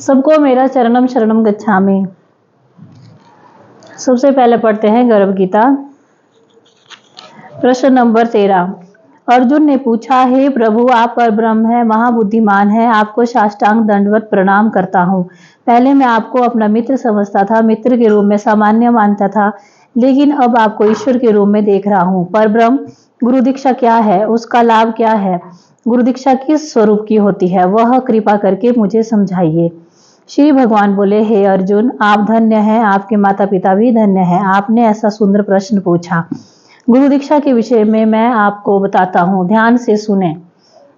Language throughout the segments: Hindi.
सबको मेरा चरणम शरणम गच्छामि। सबसे पहले पढ़ते हैं गर्भ गीता। प्रश्न नंबर 13। अर्जुन ने पूछा, हे प्रभु, आप परब्रह्म हैं, महाबुद्धिमान हैं, आपको साष्टांग दंडवत प्रणाम करता हूँ। पहले मैं आपको अपना मित्र समझता था, मित्र के रूप में सामान्य मानता था, लेकिन अब आपको ईश्वर के रूप में देख रहा हूँ। परब्रह्म, गुरु दीक्षा क्या है, उसका लाभ क्या है, गुरु दीक्षा किस स्वरूप की होती है, वह कृपा करके मुझे समझाइए। श्री भगवान बोले, हे अर्जुन, आप धन्य हैं, आपके माता पिता भी धन्य हैं, आपने ऐसा सुंदर प्रश्न पूछा। गुरु दीक्षा के विषय में मैं आपको बताता हूँ, ध्यान से सुने।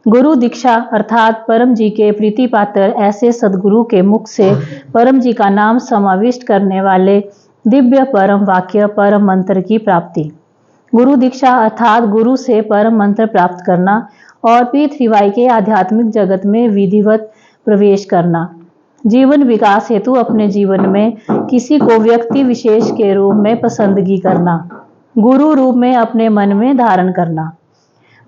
गुरु दीक्षा अर्थात परम जी के प्रीति पात्र ऐसे सदगुरु के मुख से परम जी का नाम समाविष्ट करने वाले दिव्य परम वाक्य परम मंत्र की प्राप्ति। गुरु दीक्षा अर्थात गुरु से परम मंत्र प्राप्त करना और पृथ्वीवाई के आध्यात्मिक जगत में विधिवत प्रवेश करना। जीवन विकास हेतु अपने जीवन में किसी को व्यक्ति विशेष के रूप में पसंदगी करना, गुरु रूप में अपने मन में धारण करना।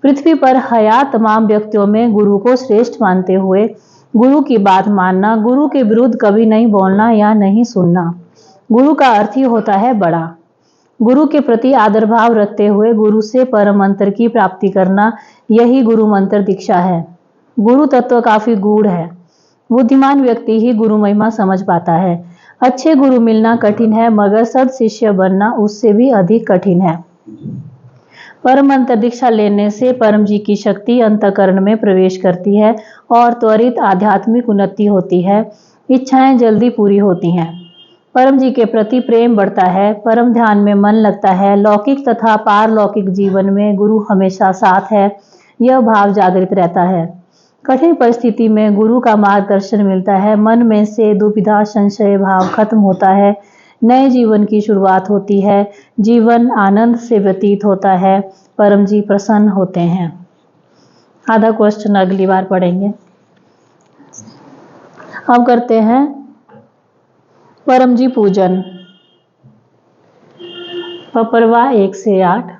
पृथ्वी पर हयात तमाम व्यक्तियों में गुरु को श्रेष्ठ मानते हुए गुरु की बात मानना, गुरु के विरुद्ध कभी नहीं बोलना या नहीं सुनना। गुरु का अर्थ ही होता है बड़ा। गुरु के प्रति आदर भाव रखते हुए गुरु से परम मंत्र की प्राप्ति करना, यही गुरु मंत्र दीक्षा है। गुरु तत्व काफी गूढ़ है, बुद्धिमान व्यक्ति ही गुरु महिमा समझ पाता है। अच्छे गुरु मिलना कठिन है, मगर सद शिष्य बनना उससे भी अधिक कठिन है। परम मंत्र दीक्षा लेने से परम जी की शक्ति अंतःकरण में प्रवेश करती है और त्वरित आध्यात्मिक उन्नति होती है, इच्छाएं जल्दी पूरी होती हैं, परम जी के प्रति प्रेम बढ़ता है, परम ध्यान में मन लगता है, लौकिक तथा पारलौकिक जीवन में गुरु हमेशा साथ है, यह भाव जागृत रहता है। कठिन परिस्थिति में गुरु का मार्गदर्शन मिलता है, मन में से दुविधा संशय भाव खत्म होता है, नए जीवन की शुरुआत होती है, जीवन आनंद से व्यतीत होता है, परम जी प्रसन्न होते हैं। आधा क्वेश्चन अगली बार पढ़ेंगे। अब करते हैं परम जी पूजन। पपरवा 1 से 8।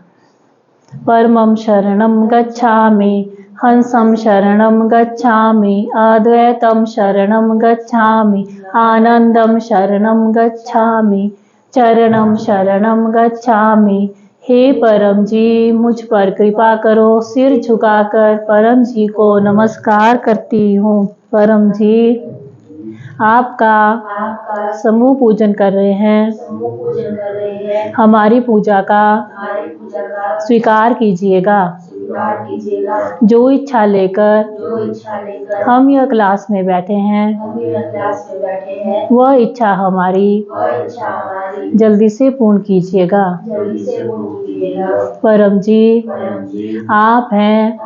परमं शरणं गच्छामि, हंसं शरणं गच्छामि, अद्वैतं शरणं गच्छामि, आनंदं शरणं गच्छामि, चरणं शरणं गच्छामि। हे परम जी, मुझ पर कृपा करो, सिर झुकाकर परम जी को नमस्कार करती हूँ। परम जी आपका समूह पूजन कर रहे हैं, हमारी पूजा का स्वीकार कीजिएगा। जो इच्छा लेकर हम यह क्लास में बैठे हैं, वह इच्छा हमारी जल्दी से पूर्ण कीजिएगा। परम जी आप हैं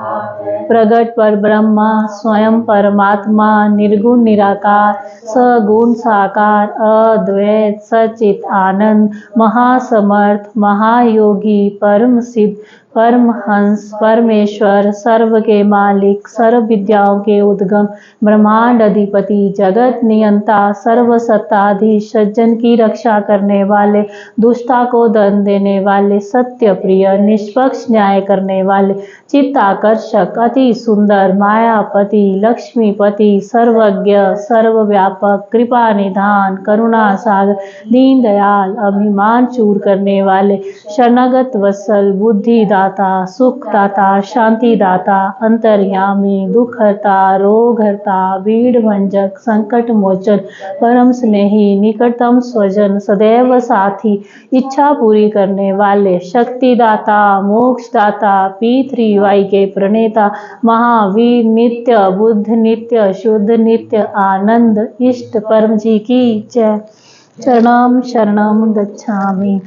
प्रगट पर ब्रह्मा, स्वयं परमात्मा, निर्गुण निराकार, सगुण साकार, अद्वैत सचित आनंद, महासमर्थ, महायोगी, परम सिद्ध, परमहंस, परमेश्वर, सर्व के मालिक, सर्व विद्याओं के उद्गम, ब्रह्मांड अधिपति, जगत नियंता, सर्व सत्ताधीश, सज्जन की रक्षा करने वाले, दुष्टता को दंड देने वाले, सत्य प्रिय, निष्पक्ष न्याय करने वाले, चित्ताकर्षक, अति सुंदर, मायापति, लक्ष्मीपति, सर्वज्ञ, सर्वव्यापक, कृपा निधान, करुणा सागर, दीन दयाल, अभिमान चूर करने वाले, शरणागत वत्सल, बुद्धि दाता, सुख दाता, शांति दाता, अंतर्यामी, दुख हरता, रोग हरता, भीड़ भंजक, संकट मोचन, परम स्नेही, निकटतम स्वजन, सदैव साथी, इच्छा पूरी करने वाले, शक्ति दाता, मोक्ष दाता, पृथ्वीवाई के प्रणेता, महावीर, नित्य बुद्ध, नित्य शुद्ध, नित्य आनंद, इष्ट परम जी की जय। चरणम शरणम गच्छामि।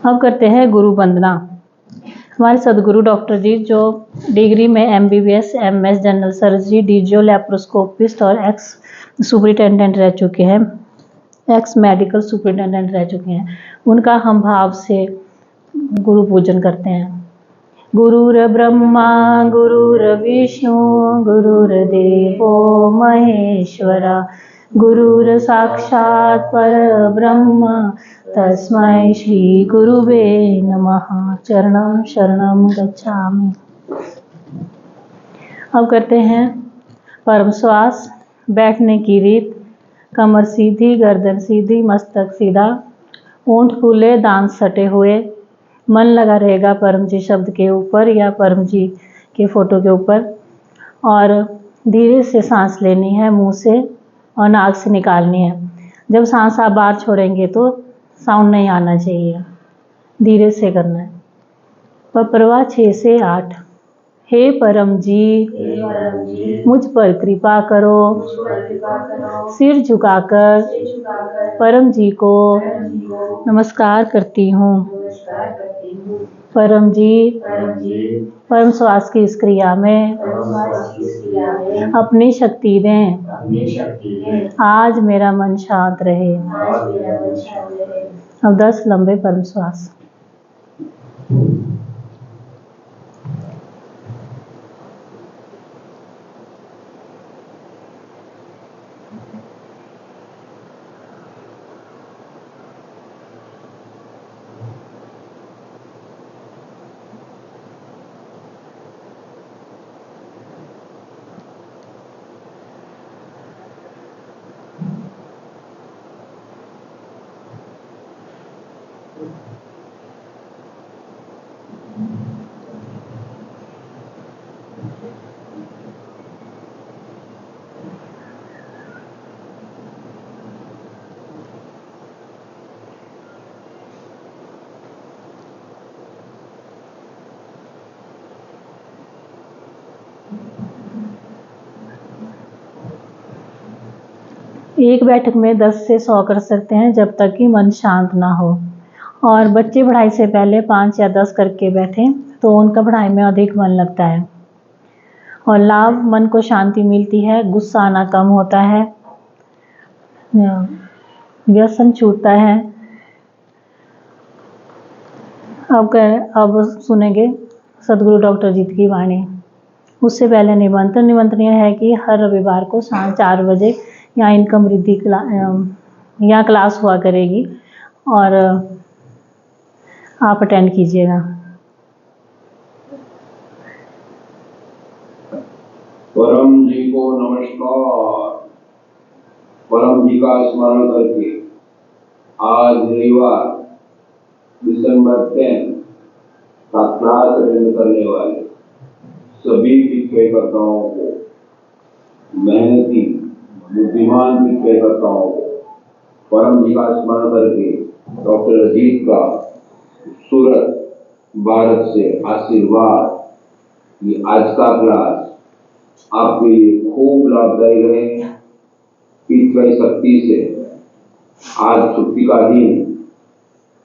अब करते हैं गुरु वंदना। हमारे सदगुरु डॉक्टर जी जो डिग्री में MBBS, MS जनरल सर्जरी, डीजियो लैप्रोस्कोपिस्ट और एक्स सुपरिटेंडेंट रह चुके हैं, एक्स मेडिकल सुपरिटेंडेंट रह चुके हैं, उनका हम भाव से गुरु पूजन करते हैं। गुरुर ब्रह्मा गुरुर विष्णु गुरुर्देवो महेश्वरा, गुरुर साक्षात् परब्रह्म तस्मै श्री गुरुवे नमः। चरणं शरणं गच्छामि। अब करते हैं परम श्वास। बैठने की रीत। कमर सीधी, गर्दन सीधी, मस्तक सीधा, होंठ खुले, दांत सटे हुए। मन लगा रहेगा परम जी शब्द के ऊपर या परम जी के फोटो के ऊपर। और धीरे से सांस लेनी है मुंह से और नाक से निकालनी है। जब सांस आप बाहर छोड़ेंगे तो साउंड नहीं आना चाहिए, धीरे से करना है। पप्रवा 6 से 8। हे परम जी, मुझ पर कृपा करो। सिर झुकाकर परम जी को नमस्कार करती हूँ। परम जी, परम श्वास की इस क्रिया में अपनी शक्ति दें। आज मेरा मन शांत रहे। अब 10 लंबे परम श्वास। एक बैठक में 10 से 100 कर सकते हैं जब तक कि मन शांत ना हो। और बच्चे पढ़ाई से पहले 5 या 10 करके बैठें तो उनका पढ़ाई में अधिक मन लगता है। और लाभ, मन को शांति मिलती है, गुस्सा आना कम होता है, व्यसन छूटता है। अब सुनेंगे सदगुरु डॉक्टर जीत की वाणी। उससे पहले निमंत्रण यह है कि हर रविवार को शाम 4 बजे यहाँ इनकम रिद्धि यहाँ क्लास हुआ करेगी और आप अटेंड कीजिएगा। परम जी को नमस्कार। परम जी का स्मरण करके आज रविवार दिसंबर 10 का क्लास अटेंड करने वाले सभी विक्रयकर्ताओं को, मेहनती बुद्धिमान विक्रयकर्ताओं को परम जी का स्मरण करके डॉक्टर अजीत का सूरत भारत से आशीर्वाद। ये आज का क्लास आपके लिए खूब लाभदायी रहे। ईश्वरी शक्ति से आज छुट्टी का दिन,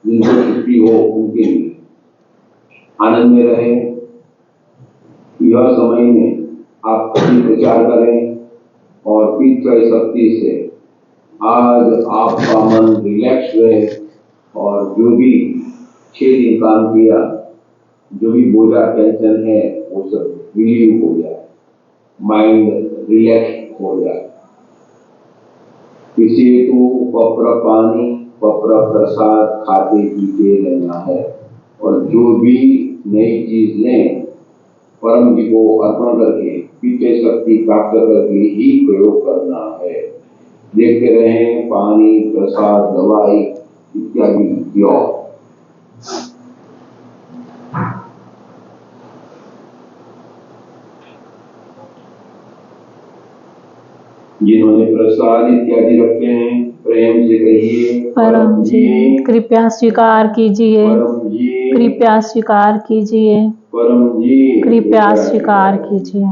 जिनको छुट्टी हो उनके लिए आनंद में रहे। यह समय में आप कभी विचार करें और ईश्वरी शक्ति से आज आपका मन रिलैक्स रहे और जो भी 6 दिन काम किया, जो भी बोझा टेंशन है वो सब रिलीव हो जाए, माइंड रिलैक्स हो जाए। इसी हेतु पत्र पानी, पत्र प्रसाद खाते पीते रहना है और जो भी नई चीज लें परम जी को अर्पण करके पीछे शक्ति प्राप्त करके ही प्रयोग करना है। देखते रहें पानी, प्रसाद, दवाई इत्यादि योग। जिन्होंने प्रसाद इत्यादि रखे हैं प्रेम से कहिए, परम जी कृपया स्वीकार कीजिए। परम जी कृपया स्वीकार कीजिए। परम जी कृपया स्वीकार कीजिए।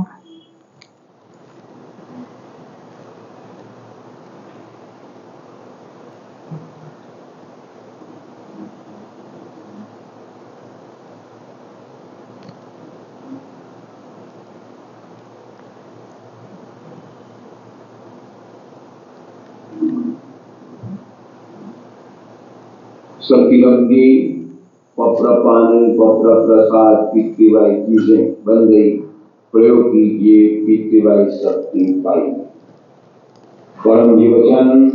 सबकी लंबी पत्र पानी, पत्र प्रसाद पीती वाली चीजें बन गई। प्रयोग कीजिए, पीती वाली शक्ति पाई। परम जी वचन,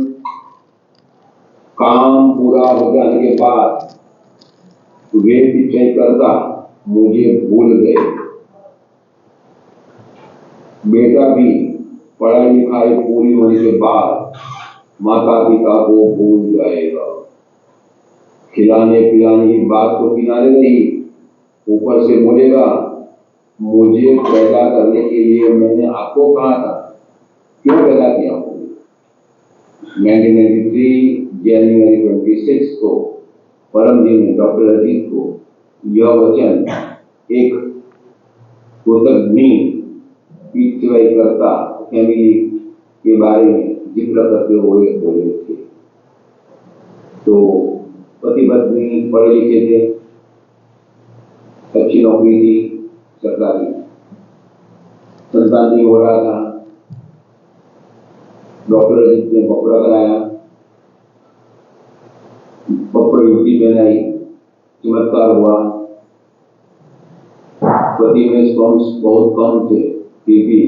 काम पूरा हो जाने के बाद वे पीछे करता मुझे भूल गए। बेटा भी पढ़ाई लिखाई पूरी होने के बाद माता पिता को भूल जाएगा। खिलाने पिलाने की बात तो किनारे रही, ऊपर से बोलेगा मुझे पैदा करने के लिए मैंने आपको कहा था, क्यों पैदा किया? 1993 जनवरी 26 को परम जी ने डॉक्टर अजीत को यह वचन एक कृतज्ञ करता फैमिली के बारे में जिक्र करते हुए बोले थे। तो पति पत्नी पढ़े लिखे थे, अच्छी नौकरी थी सरकारी, संतान नहीं हो रहा था। डॉक्टर अजीत ने बपड़ा कराया, बपड़ा युक्ति पहनाई, चमत्कार हुआ। पति में स्पर्म्स बहुत कम थे, फिर भी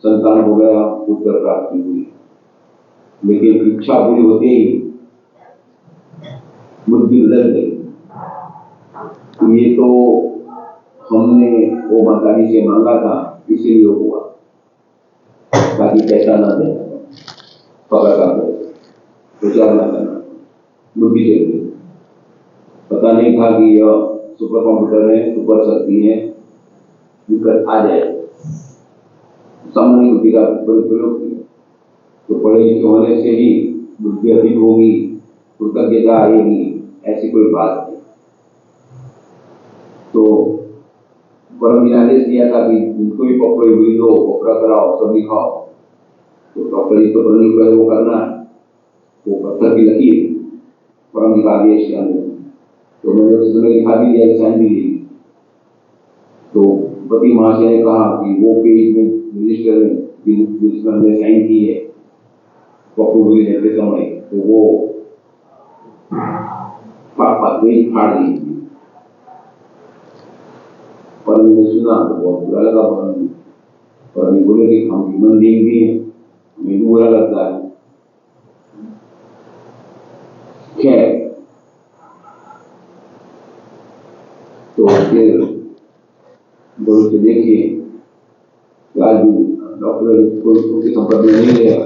संतान हो गया, पुत्र प्राप्ति हुई। लेकिन इच्छा पूरी होते ही बुद्धि बदल गई। ये तो हमने वो माता जी से मांगा था, इसीलिए हुआ, ताकि पैसा ना देना पगा का विचार ना करना, बुद्धि चल गई। पता नहीं था कि यह सुपर कंप्यूटर है, सुपर शक्ति है, दिक्कत आ जाए। सामान्य बुद्धि का प्रयोग किया तो पढ़े लिखे होने से ही बुद्धि अधिक होगी, कृतज्ञता आएगी, ऐसी कोई बात नहीं। तो परम जी ने आदेश दिया था कि जिनको भी पकड़ी हुई दो, पकड़ा कराओ, सब लिखाओ। तो डॉक्टर जी तो परम जी वो करना है, वो पत्थर की लकीर परम जी का आदेश किया। तो मैंने उस समय लिखा भी दिया, साइन भी ली। तो पति महाशय ने कहा कि वो पेज में रजिस्टर में जिसमें हमने साइन की है पकड़ हुई रहते समय, तो वो फाड़ दी। परम जी ने सुना तो बहुत बुरा लगा। परम जी बोले कि हम ह्यूमन बीइंग भी हैं, हमें भी बुरा लगता है। खैर, तो फिर बोल के देखिए, आज भी डॉक्टर को उसके संपर्क में नहीं गया,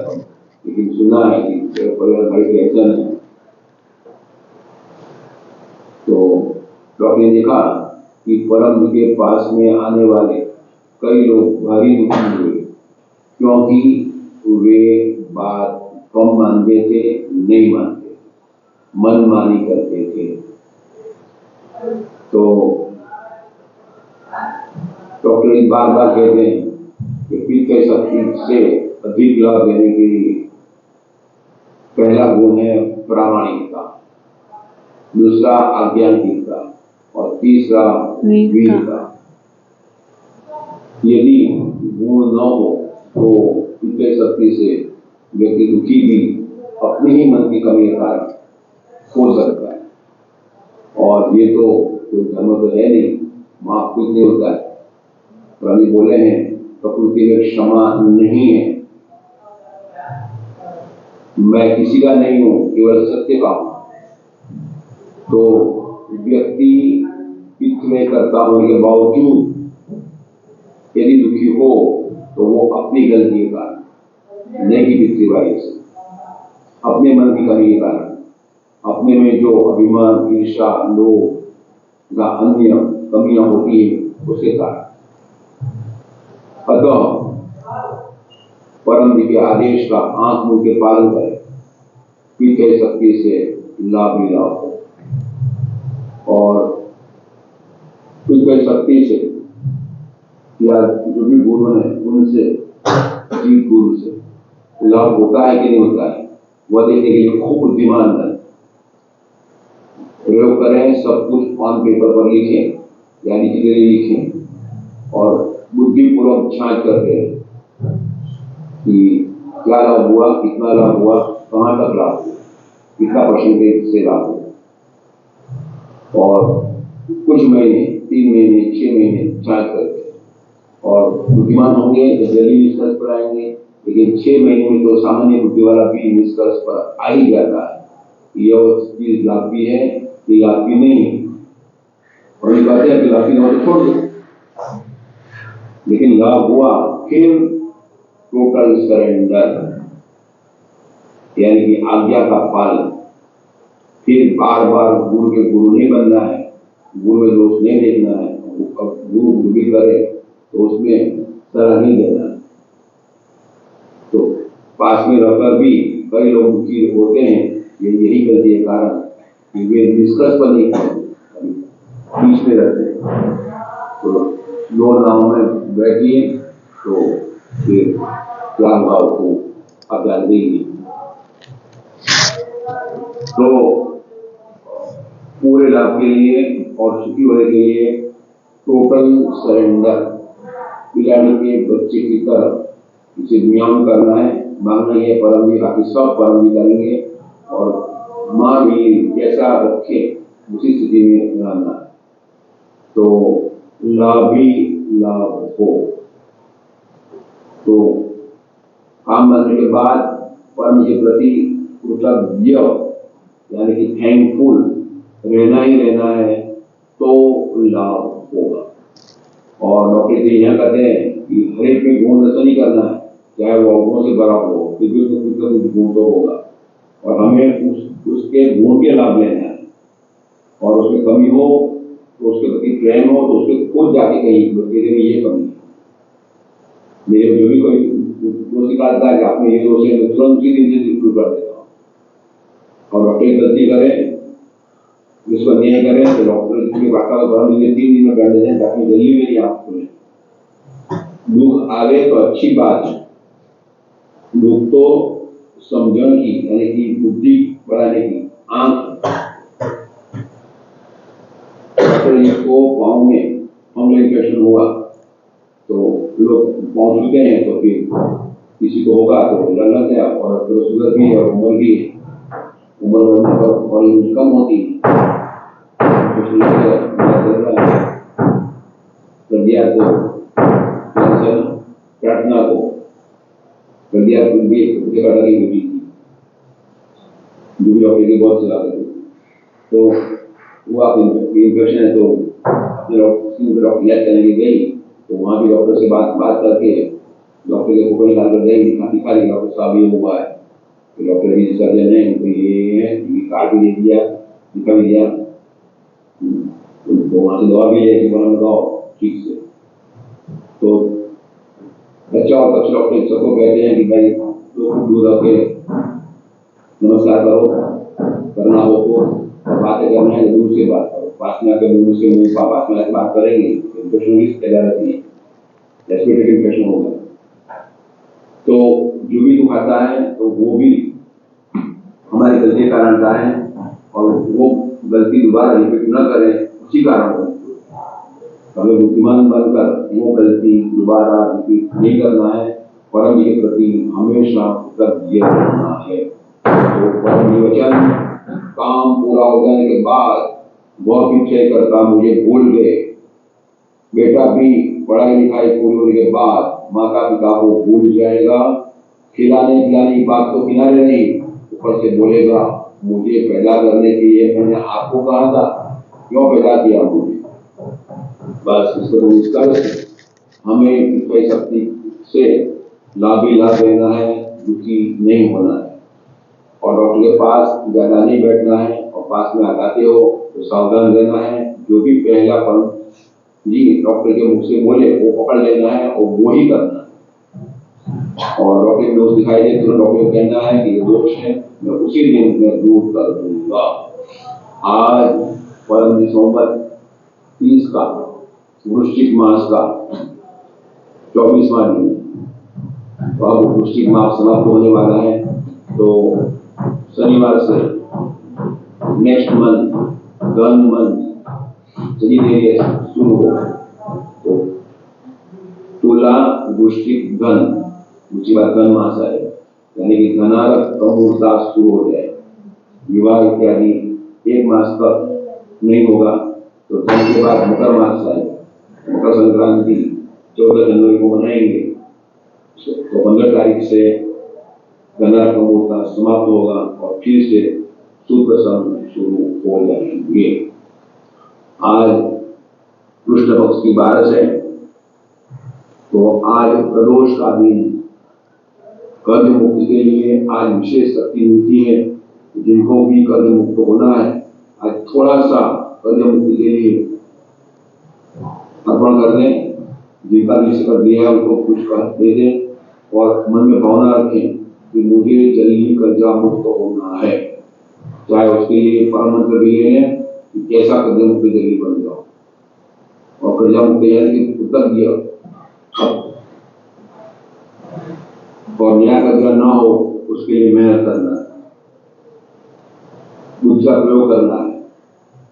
लेकिन सुना है कि परिवार भाई कैंसर है। तो डॉक्टर ने देखा कि परम जी के पास में आने वाले कई लोग भारी दुखी हुए, क्योंकि वे बात कम मानते थे, नहीं मानते, मनमानी करते थे। तो डॉक्टर बार बार कहते हैं कि पीछे शक्ति से अधिक लाभ लेने के लिए पहला गुण है प्रामाणिकता, दूसरा आज्ञानिकता और तीसरा वीरता। यदि गुण न हो तो पीछे शक्ति से व्यक्ति दुखी भी अपने ही मन की कमी के कारण हो सकता है। और ये तो कोई धर्म तो है नहीं, माफ कुछ नहीं होता है। प्रभु बोले हैं प्रकृति में क्षमा नहीं है, मैं किसी का नहीं हूं, केवल सत्य का हूं। तो व्यक्ति पिछले करता होने के बावजूद यदि दुखी हो तो वो अपनी गलती के कारण, नहीं कि पिछली वाली से, अपने मन की कमी के कारण, अपने में जो अभिमान, ईर्ष्या, लोभ या अन्य कमियां होती है उसके कारण। अतः परम जी के आदेश का आंख मूंद के पालन करें, पीछे शक्ति से लाभ ही लाभ हो। और पीछे शक्ति से या जो भी गुरु है उनसे, जीव गुरु से लाभ होता है कि नहीं होता है, वह देखने के लिए खूब बुद्धिमान बने, प्रयोग करें, सब कुछ ऑन पेपर पर लिखें, यानी कि लिखें और बुद्धिपूर्वक जांच करते हैं कि क्या लाभ हुआ, कितना लाभ हुआ, कहां तक लाभ हुआ, कितना परसेंटेज से लाभ हुआ। और कुछ महीने, 3 महीने, 6 महीने जांच करते हैं और बुद्धिमान होंगे तो जल्दी निष्कर्ष पर आएंगे, लेकिन 6 महीने में तो सामान्य बुद्धि वाला भी निष्कर्ष पर आ ही जाता है। यह चीज लाभ भी है, ये लाभ भी नहीं है। और ये कहते हैं कि लाभ भी ना हो तो छोड़ दो, लेकिन लाभ हुआ फिर टोटल सरेंडर, यानी कि आज्ञा का पालन। फिर बार बार गुरु के गुरु नहीं बनना है, गुरु में दोष नहीं देखना है। गुरु भी करे तो उसमें सलाह नहीं देना है। तो पास में रहकर भी कई लोग दुखी होते हैं, यही गलती है कारण कि वे निष्कर्ष पर नहीं बीच में रहते हैं। तो लो नाव में बैठिए तो फिर ज्ञान भाव को आप जान देंगे। तो पूरे लाभ के लिए और सुखी होने के लिए टोटल सरेंडर, बिलाड़ी के बच्चे की तरह इसे नियम करना है, मांगना ही है परम जी, बाकी सब परम जी करेंगे। और माँ भी जैसा रखे उसी स्थिति में रहना है, तो लाभ ही लाभ हो। तो काम करने के बाद परम के प्रति कृतज्ञ यानी कि थैंकफुल रहना ही रहना है, तो लाभ होगा। और डॉक्टर जी यहाँ कहते हैं कि हर एक में गुण नशा नहीं करना है, चाहे वो अवगुणों से भरा हो, फिर भी उसमें कुछ ना कुछ गुण तो होगा और हमें उसके गुण के लाभ लेना है। और उसमें कमी हो तो उसके प्रति प्रेम हो तो उसके खुद जाके कहीं मेरे में ये कमी है, मेरे जो भी कोई दोष निकालता है कि आपने ये दोष है, मैं तुरंत उसी दिन से शुरू कर देता हूँ। और डॉक्टर गलती करे, जिसको न्याय करें तो डॉक्टर की बात का 3 दिन में बैठ जाए ताकि जल्दी मेरी आंख खुले। दुख आवे तो अच्छी बात है, दुख तो समझण की यानी कि बुद्धि बढ़ाने की आंख। डॉक्टर जी को पाँव में फंगल इन्फेक्शन हुआ तो लोग पाँव छूते हैं, तो फिर किसी को होगा तो लग गया। और फिर शुगर भी है और उम्र भी है, उम्र बढ़ने पर और कम होती है प्रार्थना को भी होती थी, जो भी डॉक्टर की बहुत सलाह देती। तो वो आप इन्फेक्शन है तो डॉक्टर करने गई, तो वहाँ भी डॉक्टर से बात करके डॉक्टर के फोटो निकाल कर गई, दिखा ली डॉक्टर साहब ये हुआ है। तो डॉक्टर जी सर्जन है तो ये है, कार्ड भी दे दिया, दिखा भी दिया, तो वहाँ से दवा भी ले कि बना बताओ ठीक से। तो अच्छा और अच्छे डॉक्टर सबको कहते हैं कि भाई लोग दूर रख के नमस्कार करो, करना हो तो बातें करना है दूर से बात करो, पास में आकर मुंह से मुंह पास में आकर बात करेंगे इन्फेक्शन की पैदा रहती है, रेस्पिरेटरी इन्फेक्शन होगा। तो जो भी दुख आता है तो वो भी हमारी गलती के कारण आता है, और वो गलती दोबारा रिपीट न करें उसी कारण हो। हमें बुद्धिमान बनकर वो गलती दोबारा रिपीट नहीं करना है, परम जी के प्रति हमेशा कृतज्ञ रहना है। तो परम जी वचन, काम पूरा हो जाने के बाद बहुत पीछे करता मुझे भूल गए, बेटा भी पढ़ाई लिखाई पूरी होने के बाद माता पिता को भूल जाएगा, खिलाने पिलाने की बात तो किनारे नहीं, ऊपर से बोलेगा मुझे पैदा करने के लिए मैंने आपको कहा था, क्यों पैदा किया मुझे। बस इसको हमें ईश्वरी शक्ति से लाभ ही लाभ लेना है, दुखी नहीं होना है। और डॉक्टर के पास ज्यादा नहीं बैठना है, और पास में आते हो तो सावधान रहना है। जो भी पहला पल जी डॉक्टर के मुख से बोले वो पकड़ लेना है और वो ही करना है। और डॉक्टर में दोष दिखाई दे तो डॉक्टर को कहना है कि ये दोष है, मैं उसी दिन में दूर कर दूंगा। आज परम दिसंबर 30 का वृश्चिक मास का 24वां दिन, तो अब वृश्चिक मास समाप्त होने वाला है। तो शनिवार से नेक्स्ट मंथ गन मंथ धीरे शुरू हो। तो तुला वृश्चिक गन दूसरी बात गन मास है, यानी कि धनारक अमूर्ता शुरू हो जाए। विवाह इत्यादि 1 मास तक नहीं होगा। तो धन के बाद मकर मास आएगा, मकर संक्रांति 14 जनवरी को मनाएंगे। तो 15 तारीख से गणना का मुहूर्त समाप्त होगा और फिर से सुप्रसन्न शुरू हो जाएंगे। आज कृष्ण पक्ष की 12 है, तो आज प्रदोष का दिन कर्ज मुक्ति के लिए आज विशेष शक्ति मिलती है। जिनको भी कर्ज मुक्त होना है, आज थोड़ा सा कर्ज मुक्ति के लिए अर्पण कर दें। जिनका निश्चय कर दिया है उनको कुछ कर दे दें और मन में भावना रखें कि मुझे जल्दी कर्जा मुक्त होना है। चाहे उसके लिए परम मंत्र भी ले लें कि कैसा कर्जा मुक्त जल्दी बन जाओ, और कर्जा मुक्त यानी कि उत्तर दिया और नया कर्जा ना हो उसके लिए मेहनत करना है, बुद्धि का प्रयोग करना है,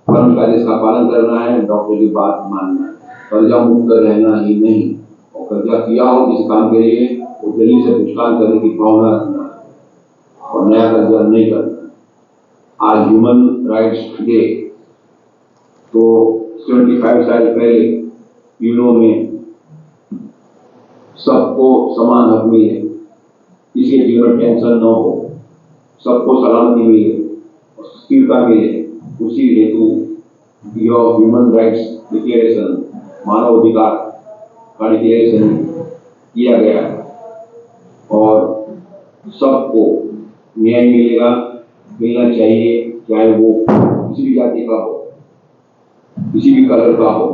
कर्म कार्य का पालन करना है, डॉक्टर की बात मानना है, कर्जा मुक्त रहना ही नहीं। और कर्जा किया हो जिस काम के लिए वो जल्दी से भुगतान करने की भावना रखना है और नया कर्जा नहीं करना। आज ह्यूमन राइट्स डे, तो 75 साल पहले यूरो में सबको समान हक मिले, किसी के जीवन में टेंशन न हो, सबको सलामती मिले और स्थिरता मिले, उसी हेतु यह ह्यूमन राइट्स डिक्लेरेशन, मानव अधिकार का डिक्लेरेशन किया गया है। और सबको न्याय मिलना चाहिए, चाहे वो किसी भी जाति का हो, किसी भी कलर का हो,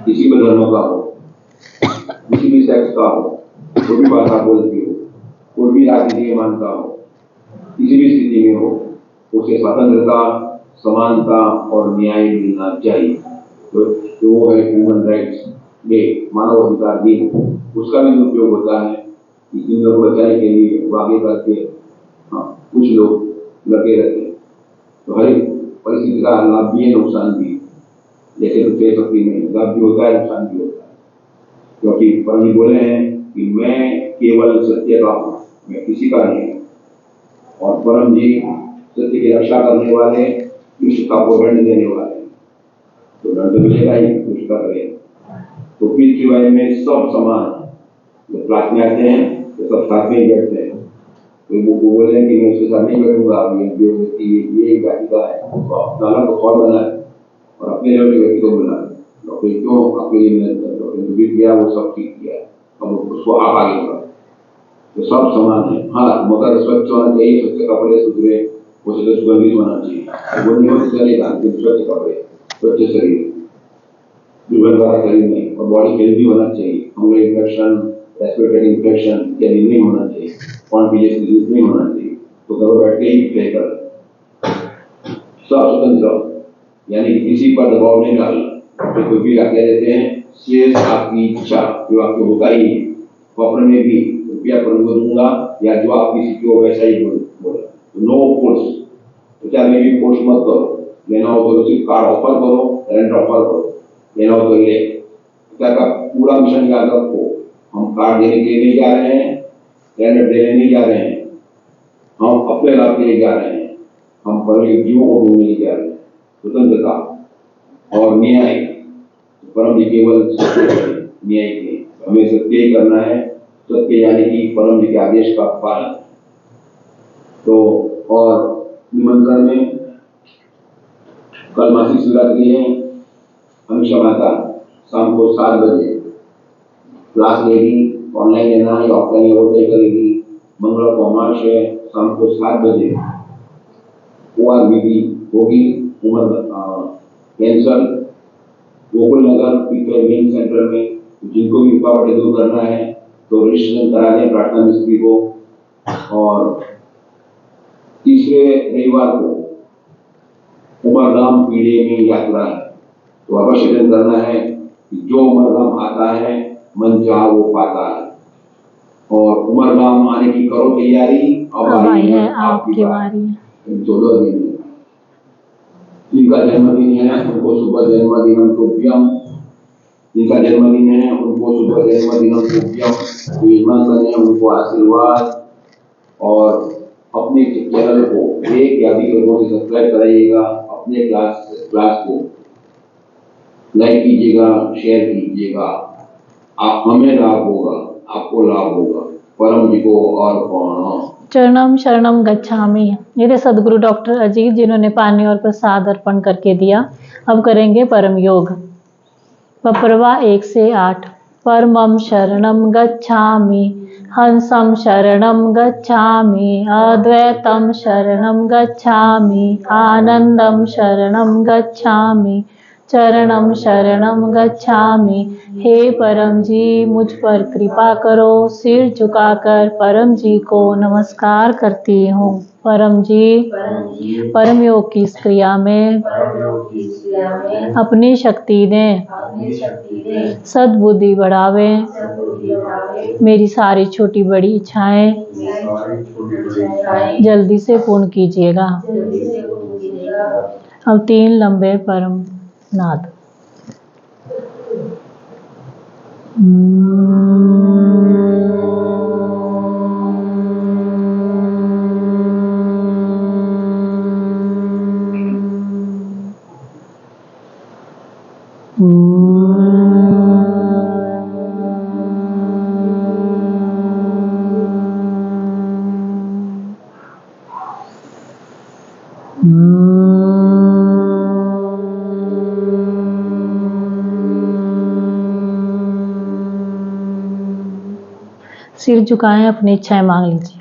किसी भी धर्म का हो, किसी भी सेक्स का हो, कोई भी भाषा बोलती हो, कोई भी राजनीति मानता हो, किसी भी स्थिति में हो, उसे स्वतंत्रता, समानता और न्याय मिलना चाहिए। तो वो है ह्यूमन राइट्स डे, मानव अधिकार दिन। उसका भी उपयोग होता है कि इन लोगों को बचाने के लिए आगे करके कुछ लोग लगे रहते हैं। तो हर एक परिस्थिति का लाभ भी है, नुकसान भी। जैसे दूसरे शक्ति में लाभ भी होता है, नुकसान भी होता है, क्योंकि परम जी बोले हैं कि मैं केवल सत्य का हूँ, मैं किसी का नहीं हूँ। और परम जी सत्य की रक्षा करने वाले, विश्व को दंड देने वाले, तो दंड मिलेगा ही, कुछ कर रहे हैं। तो पृथ्वी वाले में सब समान, जब क्लास में आते हैं तो सब साथ में ही बैठते हैं। तो वो बोले कि मैं उसके साथ नहीं बैठूंगा, ये एक जाति का है, तो अपना अलग खौफ बना है और अपने लेवल के व्यक्ति को बोला डॉक्टर क्यों आपके लिए मेहनत कर, डॉक्टर जो भी किया वो सब ठीक किया, अब उसको आप आगे बढ़ा। तो सब समान है। हाँ, मगर स्वच्छ होना चाहिए, स्वच्छ कपड़े सुधरे, वो सुगंधित होना चाहिए, वो नहीं हो चलेगा। स्वच्छ कपड़े, स्वच्छ शरीर, दुर्गंध वाला शरीर नहीं, और बॉडी हेल्दी होना चाहिए, फंगल इन्फेक्शन, रेस्पिरेटरी इन्फेक्शन इत्यादि नहीं होना चाहिए, कॉन्टिजियस डिजीज नहीं होना चाहिए। तो घर बैठ के ही प्ले कर, सब स्वतंत्र, यानी किसी पर दबाव नहीं डालना। तो कोई भी आज्ञा देते हैं, शेष आपकी इच्छा, जो आपको होता ही है, स्वप्न में भी रुपया दूंगा या जो आपकी स्थिति हो वैसा ही बोला। तो नो फोर्स, विचार में भी फोर्स मत करो। लेना हो तो सिर्फ कार्ड ऑफर करो, रेंट ऑफर करो, लेना हो तो ले। का पूरा मिशन याद रखो, हम कार्ड देने के लिए नहीं जा रहे हैं, रेंट देने नहीं जा रहे हैं, हम अपने लाभ के लिए जा रहे हैं, हम पहले जीवों को ढूंढने नहीं जा रहे हैं। स्वतंत्रता और न्याय, परम जी केवल न्याय के, हमें सत्य ही करना है। सत्य यानी कि परम जी के आदेश का पालन। तो और निमंत्रण में कल मासिक शिवरात्रि है, हमेशा माता शाम को 7 बजे क्लास लेगी, ऑनलाइन लेना है, ऑफलाइन वो तय करेगी। मंगल को अमावस है, शाम को 7 बजे OR विधि होगी। उमर कैंसर गोकुल नगर पीकर मेन सेंटर में, जिनको भी रुकावटें दूर करना है तो रजिस्ट्रेशन करा दें प्रार्थना मिस्त्री को। और तीसरे रविवार को उमरगाम पीढ़ी में यात्रा है, तो अवश्य अटेंड करना है। जो उमरगाम आता है मन चाह वो पाता है। और उमरगाम आने की करो तैयारी, अब आई है आपकी बारी। 14 दिन जिनका जन्मदिन है उनको शुभ जन्मदिनम तुभ्यम, जिनका जन्मदिन है उनको शुभ जन्मदिनम तुभ्यम। जो यजमान बने उनको आशीर्वाद। और अपने चैनल को 1 या 2 लोगों से सब्सक्राइब कराइएगा, अपने क्लास को लाइक कीजिएगा, शेयर कीजिएगा। आप हमें लाभ होगा, आपको लाभ होगा। परम जी को अर्पण। चरणम शरणम गच्छामि। ये थे सदगुरु डॉक्टर अजीत, जिन्होंने पानी और प्रसाद अर्पण करके दिया। अब करेंगे परम योग। पपरवा 1 से 8। परमं शरणं गच्छामि, हंसं शरणं गच्छामि, अद्वैतं शरणं गच्छामि, आनंदं शरणं गच्छामि, चरणं शरणं गच्छामि। हे परम जी, मुझ पर कृपा करो। सिर झुकाकर परम जी को नमस्कार करती हूँ। परम जी परम योग की इस क्रिया में अपनी शक्ति दें, सद्बुद्धि बढ़ावे, मेरी सारी छोटी बड़ी इच्छाएं जल्दी से पूर्ण कीजिएगा। अब 3 लंबे परम नाद। सिर झुकाएं, अपनी इच्छाएं मांग लीजिए।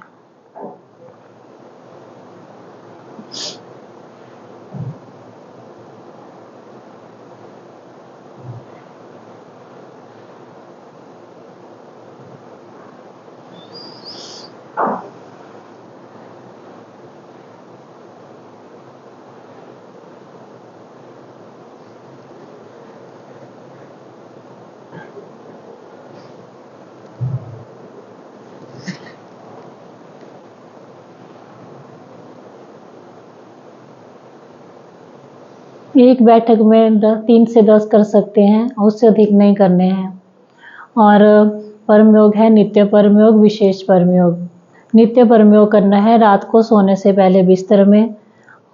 एक बैठक में 3 से 10 कर सकते हैं, उससे अधिक नहीं करने हैं। और परम योग है नित्य परम योग, विशेष परम योग। नित्य परम योग करना है रात को सोने से पहले बिस्तर में,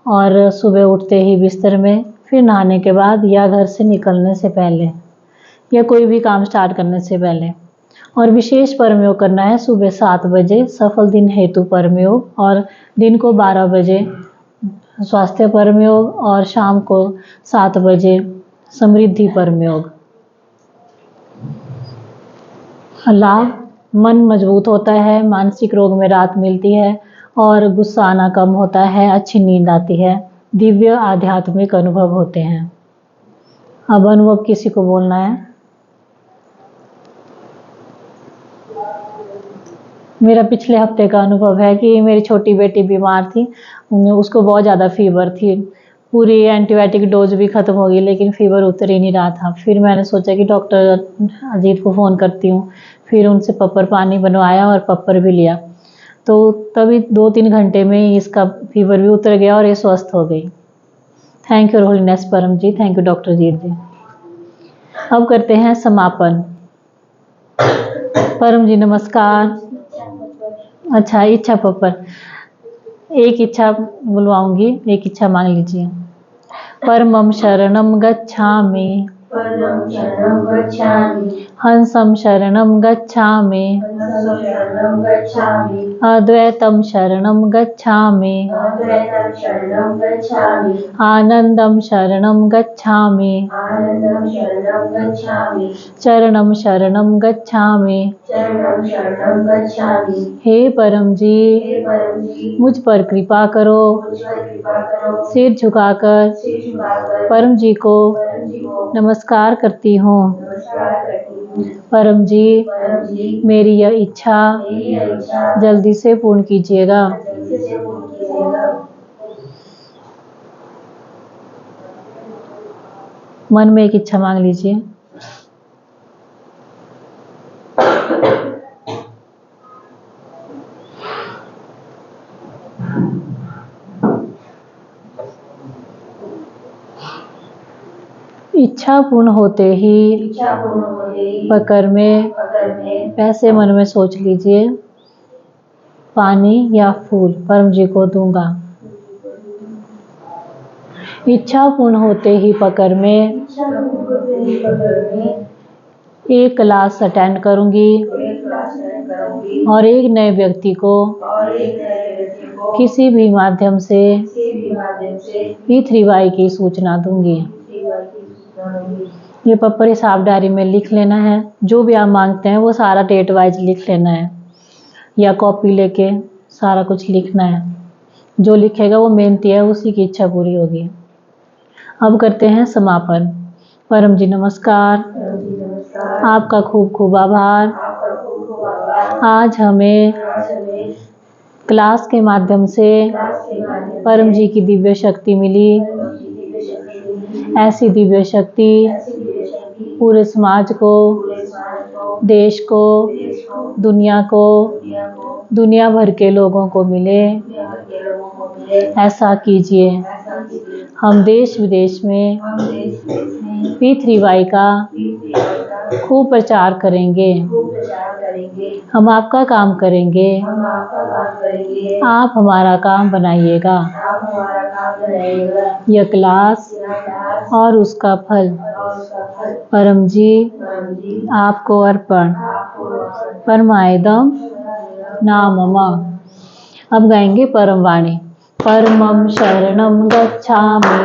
और सुबह उठते ही बिस्तर में, फिर नहाने के बाद, या घर से निकलने से पहले, या कोई भी काम स्टार्ट करने से पहले। और विशेष परम योग करना है सुबह 7 बजे सफल दिन हेतु परम योग, और दिन को 12 बजे स्वास्थ्य परम योग, और शाम को 7 बजे समृद्धि परम योग। लाभ: मन मजबूत होता है, मानसिक रोग में राहत मिलती है, और गुस्सा आना कम होता है, अच्छी नींद आती है, दिव्य आध्यात्मिक अनुभव होते हैं। अब अनुभव किसी को बोलना है। मेरा पिछले हफ्ते का अनुभव है कि मेरी छोटी बेटी बीमार थी, उसको बहुत ज़्यादा फीवर थी, पूरी एंटीबायोटिक डोज भी ख़त्म हो गई, लेकिन फीवर उतर ही नहीं रहा था। फिर मैंने सोचा कि डॉक्टर अजीत को फ़ोन करती हूँ। फिर उनसे पप्पर पानी बनवाया और पप्पर भी लिया, तो तभी 2-3 घंटे में ही इसका फीवर भी उतर गया और ये स्वस्थ हो गई। थैंक यू होलीनेस परम जी, थैंक यू डॉक्टर जीत जी। अब करते हैं समापन। परम जी नमस्कार। अच्छा, इच्छा पप्पर, एक इच्छा बुलवाऊंगी, एक इच्छा मांग लीजिए। परमं शरणं गच्छामि, हंसं शरणं गच्छामि, अद्वैतं शरणं गच्छामि, आनंदं शरणं गच्छामि, चरणं शरणं गच्छामि। हे परम जी, मुझ पर कृपा करो। सिर झुकाकर परम जी को नमस्कार करती हूँ। परम जी, मेरी यह इच्छा जल्दी से पूर्ण कीजिएगा। मन में एक इच्छा मांग लीजिए। इच्छा पूर्ण होते ही पकड़ में पैसे मन में सोच लीजिए, पानी या फूल परम जी को दूंगा। इच्छा पूर्ण होते ही पकड़ में एक क्लास अटेंड करूंगी और एक नए व्यक्ति को किसी भी माध्यम से P3Y की सूचना दूंगी। ये पप्पर इस आप डायरी में लिख लेना है। जो भी आप मांगते हैं वो सारा डेट वाइज लिख लेना है, या कॉपी लेके सारा कुछ लिखना है। जो लिखेगा वो मेहनती है, उसी की इच्छा पूरी होगी। अब करते हैं समापन। परम जी नमस्कार। आपका खूब खूब आभार। आज हमें क्लास के माध्यम से परम जी की दिव्य शक्ति मिली। ऐसी दिव्य शक्ति पूरे समाज को, देश को, दुनिया को, दुनिया भर के लोगों को मिले। ऐसा कीजिए। हम देश विदेश में P3Y का खूब प्रचार करेंगे। हम आपका काम करेंगे, आप हमारा काम बनाइएगा। यह क्लास और उसका फल परम जी आपको अर्पण। परमायदम नाममा। अब गाएंगे परम वाणी। परमं शरणं गच्छामि,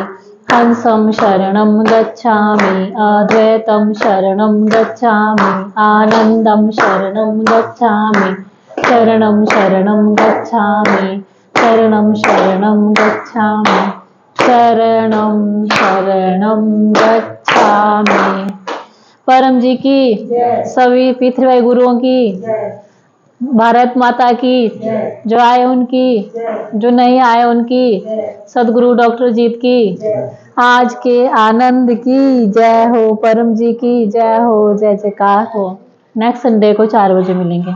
हंसं शरणं गच्छामि, अद्वैतं शरणं गच्छामि, आनंदं शरणं गच्छामि, शरणं शरणं गच्छामि, शरणं शरणं गच्छामि, शरणं शरणं गच्छामि। परम जी की, सभी P3Y गुरुओं की, भारत माता की, जो आए उनकी, जो नहीं आए उनकी, सदगुरु डॉक्टर जीत की, आज के आनंद की जय हो। परम जी की जय हो। जय जयकार हो। नेक्स्ट संडे को 4 बजे मिलेंगे।